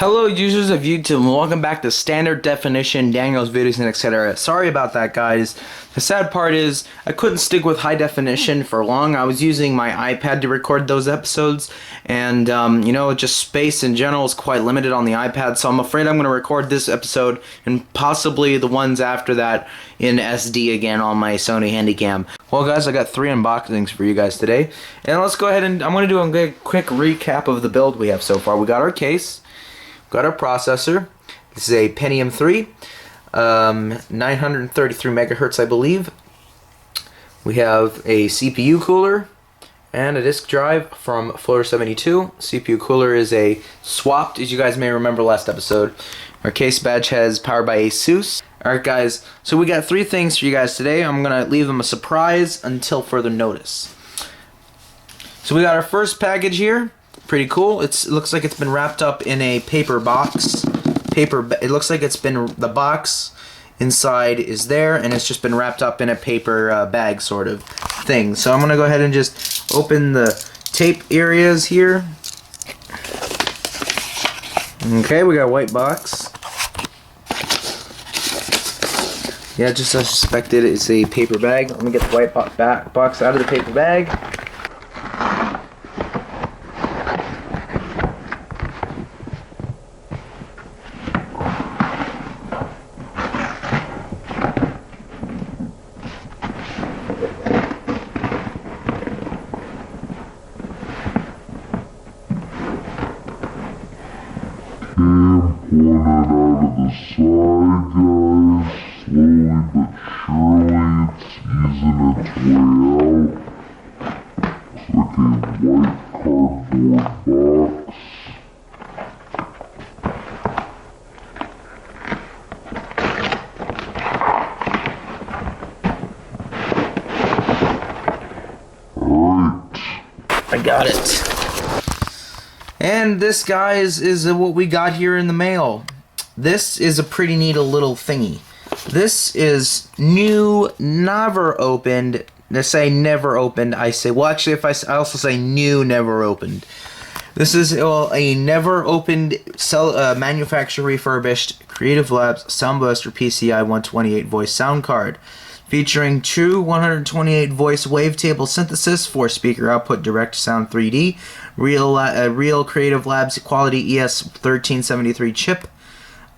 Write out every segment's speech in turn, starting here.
Hello users of YouTube and welcome back to Standard Definition, Daniel's Videos and etc. Sorry about that, guys. The sad part is I couldn't stick with high definition for long. I was using my iPad to record those episodes, and you know, just space in general is quite limited on the iPad, so I'm afraid I'm going to record this episode and possibly the ones after that in SD again on my Sony Handycam. Well guys, I got 3 unboxings for you guys today, and let's go ahead and I'm going to do a quick recap of the build we have so far. We got our case, got our processor. This is a Pentium 3, 933 megahertz, I believe. We have a CPU cooler and a disk drive from Floater72. CPU cooler is a swapped, as you guys may remember last episode. Our case badge has powered by ASUS. Alright guys, so we got 3 things for you guys today. I'm going to leave them a surprise until further notice. So we got our first package here. Pretty cool. It looks like it's been wrapped up in a paper box. It looks like it's been, the box inside is there, and it's just been wrapped up in a paper bag sort of thing. So I'm going to go ahead and just open the tape areas here. Okay, we got a white box. Yeah, just as I suspected, it's a paper bag. Let me get the white box out of the paper bag. Pull it out of the side, guys. Slowly but surely, it's easing its way out. Looks like a white cardboard box. Alright. I got it. And this, guys, is what we got here in the mail. This is a pretty neat little thingy. This is new, never opened. I say never opened. I say, well, actually, I also say new, never opened. This is a never opened, manufacturer refurbished Creative Labs Sound Blaster PCI 128 voice sound card, featuring true 128 voice wavetable synthesis, 4-speaker output, direct sound 3D, real Creative Labs quality ES1373 chip.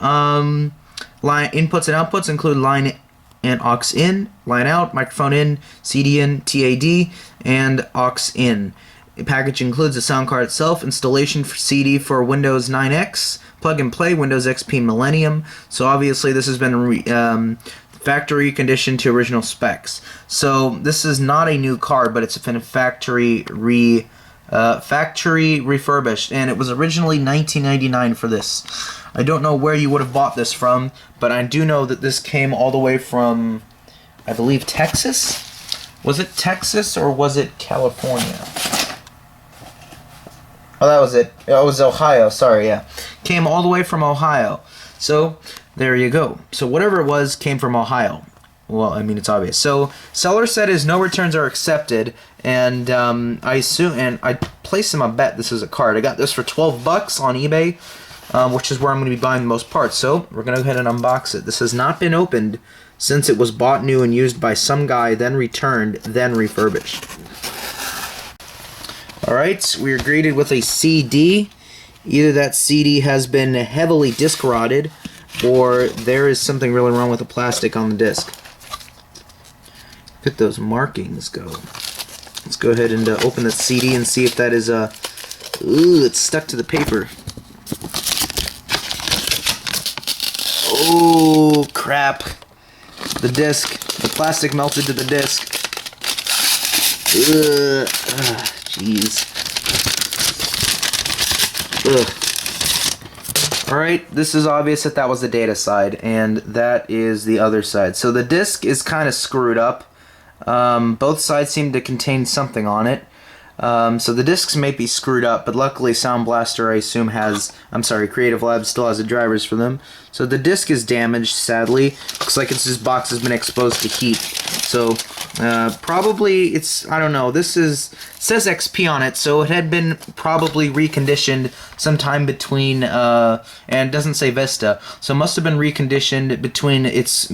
Line inputs and outputs include line and aux in, line out, microphone in, CD in, TAD, and aux in. The package includes the sound card itself, installation for CD for Windows 9X, plug and play, Windows XP Millennium. So obviously this has been factory conditioned to original specs. So this is not a new card, but it's a factory refurbished, and it was originally $19.99 for this. I don't know where you would have bought this from, but I do know that this came all the way from, I believe, Texas? Was it Texas or was it California? Oh, that was it. It was Ohio, sorry, yeah. Came all the way from Ohio. So, there you go. So whatever it was came from Ohio. Well, I mean, it's obvious. So, seller said his no returns are accepted, and I assume, and I placed him a bet this is a card. I got this for 12 bucks on eBay, which is where I'm going to be buying the most parts. So, we're going to go ahead and unbox it. This has not been opened since it was bought new and used by some guy, then returned, then refurbished. Alright, we are greeted with a CD. Either that CD has been heavily disc rotted, or there is something really wrong with the plastic on the disc. Look at those markings go. Let's go ahead and open the CD and see if that is ooh, it's stuck to the paper. Oh crap! The disc, the plastic melted to the disc. Ugh, jeez. Ugh. Alright, this is obvious that was the data side, and that is the other side. So the disc is kind of screwed up. Both sides seem to contain something on it. So the discs may be screwed up, but luckily Sound Blaster, I assume, Creative Labs still has the drivers for them. So the disc is damaged, sadly. Looks like this box has been exposed to heat. So probably it's, I don't know, this is, it says XP on it, so it had been probably reconditioned sometime between, and it doesn't say Vista, so it must have been reconditioned between, it's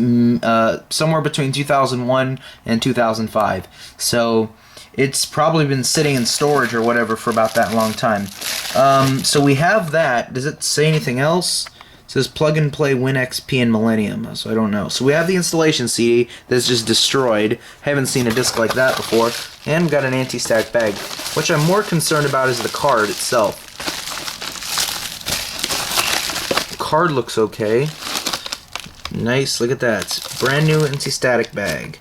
somewhere between 2001 and 2005. So it's probably been sitting in storage or whatever for about that long time. So we have that. Does it say anything else? It says plug and play WinXP and Millennium, so I don't know. So we have the installation CD that's just destroyed. Haven't seen a disc like that before. And we've got an anti-static bag. What I'm more concerned about is the card itself. The card looks okay. Nice, look at that. Brand new anti-static bag.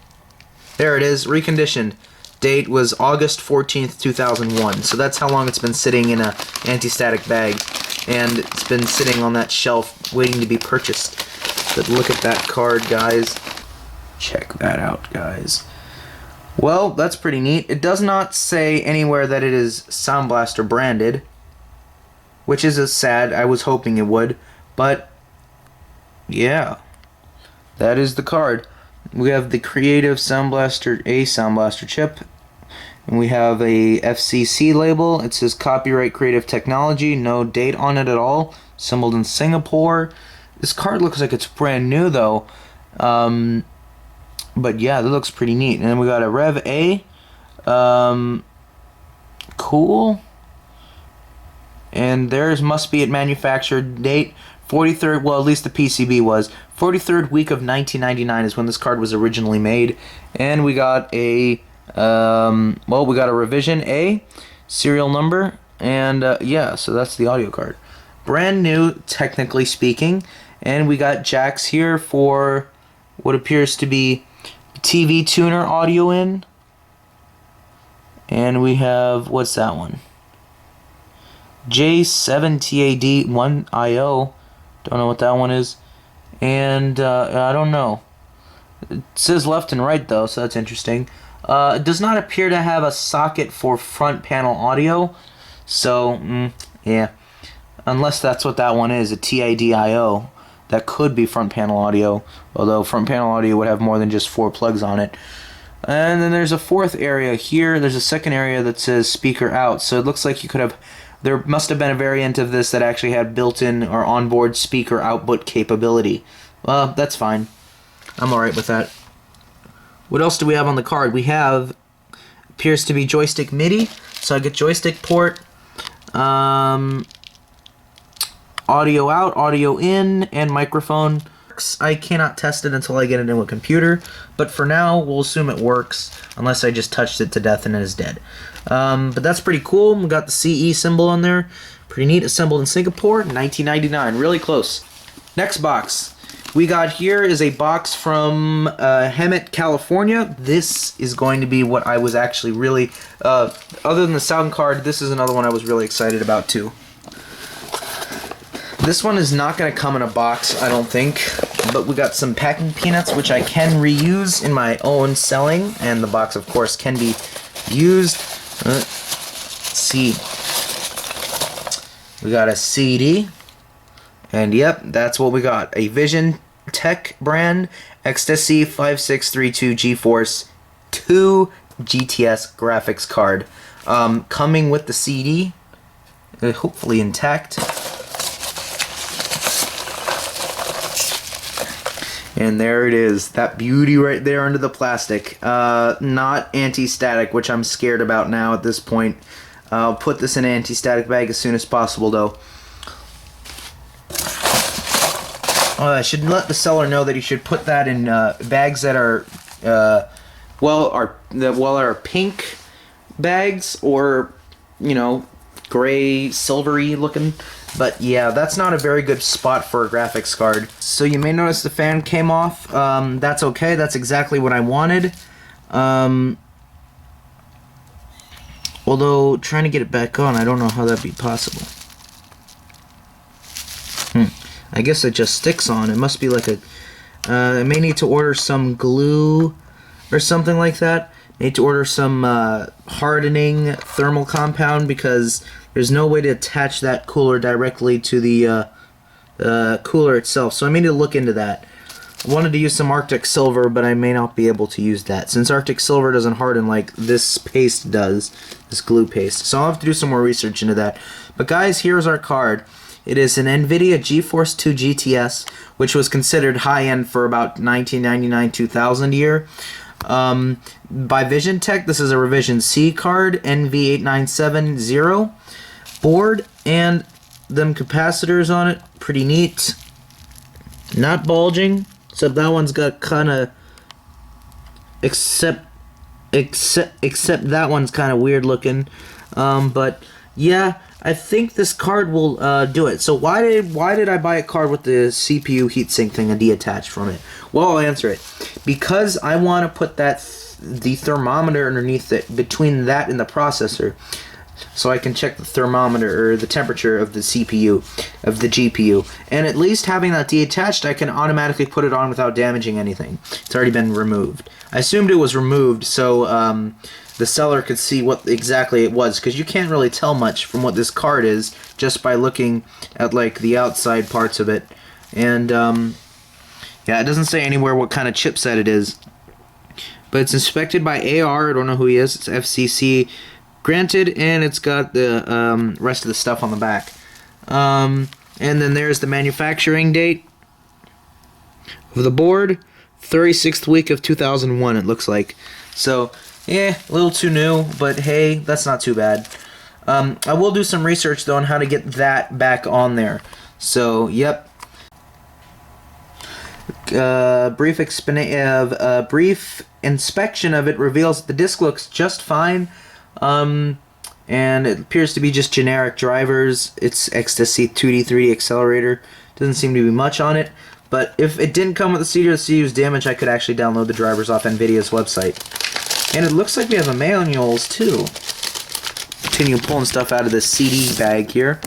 There it is, reconditioned. Date was August 14th, 2001. So that's how long it's been sitting in a anti-static bag. And it's been sitting on that shelf waiting to be purchased. But look at that card, guys. Check that out, guys. Well, that's pretty neat. It does not say anywhere that it is Sound Blaster branded, which is sad. I was hoping it would. But, yeah. That is the card. We have the Creative Sound Blaster, a Sound Blaster chip. And we have a FCC label. It says copyright Creative Technology. No date on it at all. Assembled in Singapore. This card looks like it's brand new though. But yeah, that looks pretty neat. And then we got a Rev A. Cool. And theirs must be at manufactured date 43rd, well at least the PCB was. 43rd week of 1999 is when this card was originally made. And we got a well, we got a revision A, serial number, and yeah, so that's the audio card. Brand new, technically speaking, and we got jacks here for what appears to be TV tuner audio in. And we have, what's that one? J7TAD1IO, don't know what that one is, and I don't know. It says left and right though, so that's interesting. It does not appear to have a socket for front panel audio, so yeah, unless that's what that one is, a TIDIO. That could be front panel audio, although front panel audio would have more than just 4 plugs on it. And then there's a fourth area here. There's a second area that says speaker out, so it looks like you could have, there must have been a variant of this that actually had built-in or onboard speaker output capability. Well, that's fine. I'm alright with that. What else do we have on the card? We have, appears to be joystick MIDI, so I get joystick port, audio out, audio in, and microphone. I cannot test it until I get it into a computer, but for now, we'll assume it works, unless I just touched it to death and it is dead. But that's pretty cool. We got the CE symbol on there. Pretty neat. Assembled in Singapore, 1999. Really close. Next box. We got here is a box from Hemet, California. This is going to be what I was actually really, other than the sound card, this is another one I was really excited about too. This one is not going to come in a box, I don't think, but we got some packing peanuts, which I can reuse in my own selling, and the box, of course, can be used. Let's see. We got a CD. And yep, that's what we got. A VisionTek brand Xtasy 5632 GeForce2 GTS graphics card. Coming with the CD, hopefully intact. And there it is, that beauty right there under the plastic. Not anti-static, which I'm scared about now at this point. I'll put this in an anti-static bag as soon as possible though. I should let the seller know that he should put that in bags that are, are pink bags or, you know, gray, silvery looking. But yeah, that's not a very good spot for a graphics card. So you may notice the fan came off. That's okay. That's exactly what I wanted. Although trying to get it back on, I don't know how that'd be possible. I guess it just sticks on. It must be like a... I may need to order some glue or something like that. Need to order some hardening thermal compound because there's no way to attach that cooler directly to the cooler itself. So I may need to look into that. I wanted to use some Arctic Silver, but I may not be able to use that, since Arctic Silver doesn't harden like this paste does, this glue paste. So I'll have to do some more research into that. But guys, here's our card. It is an Nvidia GeForce2 GTS, which was considered high-end for about 1999-2000 year. By VisionTek, this is a revision C card, NV8970 board, and them capacitors on it, pretty neat. Not bulging, except that one's got kind of, except that one's kind of weird looking. But yeah, I think this card will do it. So why did I buy a card with the CPU heatsink thing detached from it? Well, I'll answer it. Because I want to put the thermometer underneath it, between that and the processor, so I can check the thermometer or the temperature of the CPU, of the GPU. And at least having that detached, I can automatically put it on without damaging anything. It's already been removed. I assumed it was removed so the seller could see what exactly it was, because you can't really tell much from what this card is just by looking at like the outside parts of it. And yeah, it doesn't say anywhere what kind of chipset it is, but it's inspected by AR. I don't know who he is. It's FCC granted, and it's got the rest of the stuff on the back. And then there's the manufacturing date of the board, 36th week of 2001, it looks like. So yeah, a little too new, but hey, that's not too bad. I will do some research though on how to get that back on there. So yep. Brief inspection of it reveals that the disc looks just fine, and it appears to be just generic drivers. It's Xtasy 2D 3D accelerator. Doesn't seem to be much on it, but if it didn't come with the CD or the CU's damage, I could actually download the drivers off Nvidia's website. And it looks like we have a manuals too. Continue pulling stuff out of this CD bag here.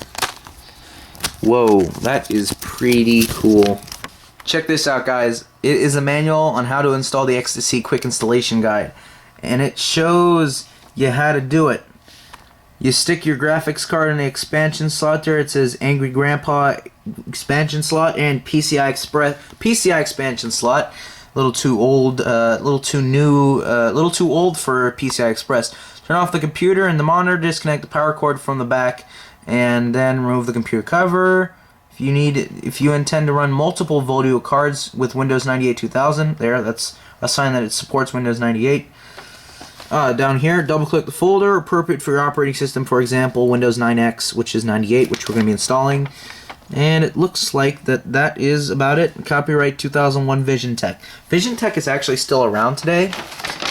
Whoa, that is pretty cool. Check this out, guys. It is a manual on how to install the Xtasy quick installation guide, and it shows you how to do it. You stick your graphics card in the expansion slot there. It says Angry Grandpa expansion slot and PCI expansion slot. A little too old, a little too new, a little too old for PCI Express. Turn off the computer and the monitor. Disconnect the power cord from the back, and then remove the computer cover. If you intend to run multiple Volio cards with Windows 98 2000, that's a sign that it supports Windows 98. Down here, double-click the folder appropriate for your operating system. For example, Windows 9X, which is 98, which we're going to be installing. And it looks like that is about it. Copyright 2001 VisionTek. VisionTek is actually still around today,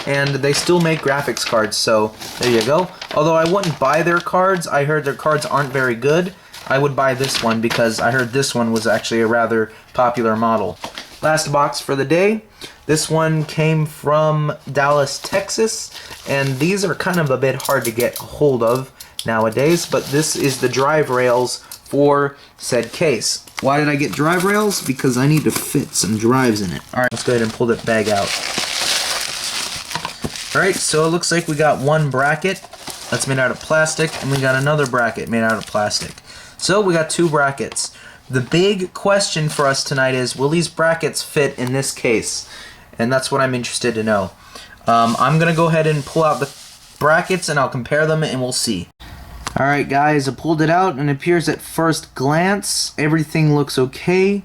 and they still make graphics cards, so there you go. Although I wouldn't buy their cards. I heard their cards aren't very good. I would buy this one because I heard this one was actually a rather popular model. Last box for the day. This one came from Dallas, Texas, and these are kind of a bit hard to get a hold of nowadays, but this is the drive rails for said case. Why did I get drive rails? Because I need to fit some drives in it. Alright, let's go ahead and pull that bag out. Alright, so it looks like we got one bracket that's made out of plastic, and we got another bracket made out of plastic. So we got two brackets. The big question for us tonight is, will these brackets fit in this case? And that's what I'm interested to know. I'm going to go ahead and pull out the brackets and I'll compare them and we'll see. Alright guys, I pulled it out and it appears at first glance everything looks okay.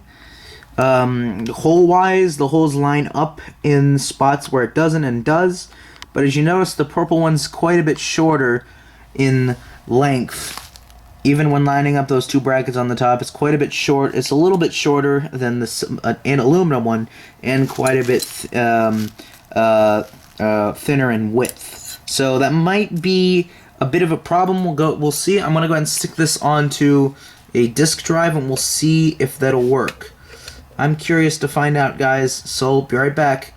Hole-wise, the holes line up in spots where it doesn't and does. But as you notice, the purple one's quite a bit shorter in length. Even when lining up those two brackets on the top, it's quite a bit short. It's a little bit shorter than the an aluminum one, and quite a bit thinner in width. So that might be a bit of a problem. We'll see. I'm gonna go ahead and stick this onto a disk drive, and we'll see if that'll work. I'm curious to find out, guys. So be right back.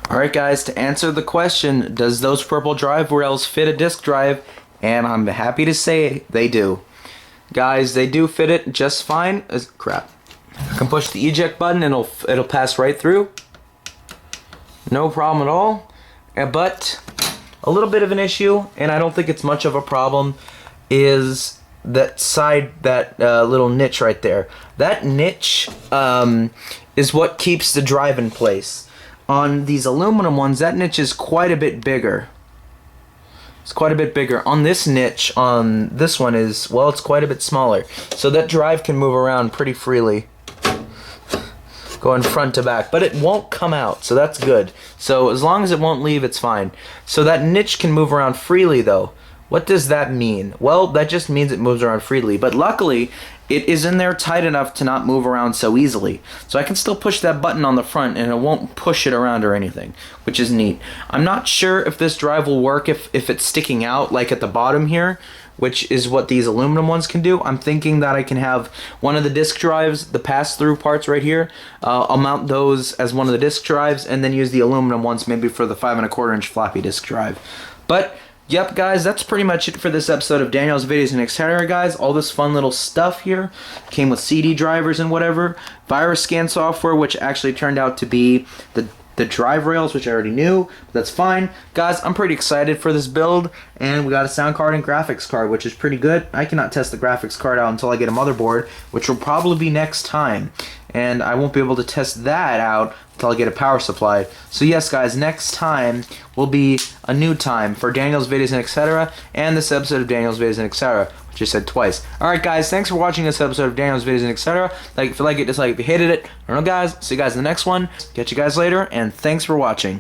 All right, guys. To answer the question, does those purple drive rails fit a disk drive? And I'm happy to say they do. Guys, they do fit it just fine. Crap. I can push the eject button and it'll pass right through. No problem at all. But a little bit of an issue, and I don't think it's much of a problem, is that side, that little niche right there. That niche is what keeps the drive in place. On these aluminum ones, that niche is quite a bit bigger. It's quite a bit bigger. On this niche, on this one is, well, it's quite a bit smaller. So that drive can move around pretty freely, going front to back, but it won't come out, so that's good. So as long as it won't leave, it's fine. So that niche can move around freely though. What does that mean? Well, that just means it moves around freely, but luckily it is in there tight enough to not move around so easily. So I can still push that button on the front and it won't push it around or anything, which is neat. I'm not sure if this drive will work if it's sticking out like at the bottom here, which is what these aluminum ones can do. I'm thinking that I can have one of the disk drives, the pass-through parts right here, I'll mount those as one of the disk drives and then use the aluminum ones maybe for the 5 1/4 inch floppy disk drive. But yep, guys, that's pretty much it for this episode of Daniel's Videos and Etc. Guys, all this fun little stuff here came with CD drivers and whatever, virus scan software, which actually turned out to be the drive rails, which I already knew. That's fine. Guys, I'm pretty excited for this build, and we got a sound card and graphics card, which is pretty good. I cannot test the graphics card out until I get a motherboard, which will probably be next time. And I won't be able to test that out until I get a power supply. So yes, guys, next time will be a new time for Daniel's Videos and Etc. and this episode of Daniel's Videos and Etc., which I said twice. Alright, guys, thanks for watching this episode of Daniel's Videos and Etc. Like if you like it, dislike if you hated it. I don't know, guys. See you guys in the next one. Catch you guys later, and thanks for watching.